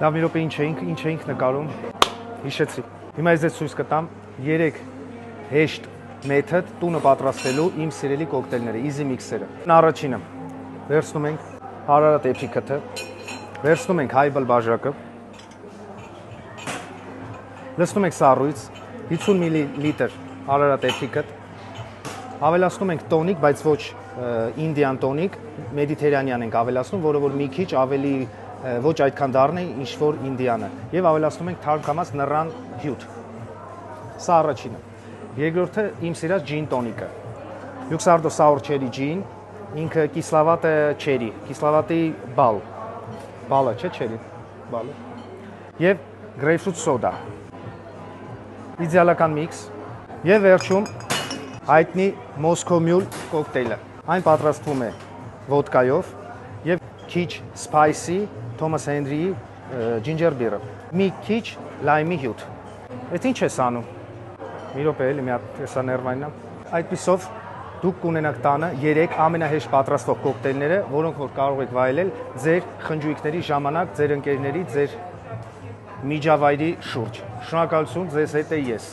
Լավ, մի րոպե ինչ էինք նկարում, հիշեցի։ Հիմա ես ձեզ ցույց կտամ 3 հեշտ մեթոդ տունը պատրաստելու իմ սիրելի կոկտեյլները, easy mix-երը։ Առաջինը վերցնում ենք հարարատ էփիքըթը, վերցնում ենք հայբլ բաժակը, լցնում ենք սառույց, 50 մլ հարարատ էփիքըթ, ավելացնում ենք տոնիկ, բայց ոչ ինդիան տոնիկ, մեդիտերանյան ենք ավելացնում, որը որ մի քիչ ավելի ոչ այդքան դառնի, ինչ որ ինդիանը, եւ ավելացնում ենք թարգամած նռան հյութ։ Սա առաջինը։ Երկրորդը իմ սիրած ջին տոնիկը։ Luxardo Sour Cherry Gin, ինքը կիսլավատը չերի, կիսլավատի բալը, չէ, չերի, բալը։ Եվ grapefruit soda։ Իդեալական միքս։ Եվ վերջում հայտնի Moscow Mule կոկտեյլը։ Այն պատրաստվում է ոդկայով եւ քիչ spicy Thomas Henry ginger beer-ը։ Մի քիչ լայմի հյութ։ Այդ ինչ ես անում։ Մի րոպե էլի մի հատ հեսա ներվայնա։ Այդպիսով դուք կունենաք տանը 3 ամենահեշտ պատրաստող կոկտեյլները, որոնք որ կարող եք վայելել ձեր խնջույքների ժամանակ, ձեր ընկերների, ձեր միջավայրի շուրջ։ Շնորհակալություն, ձեզ հետ է ես։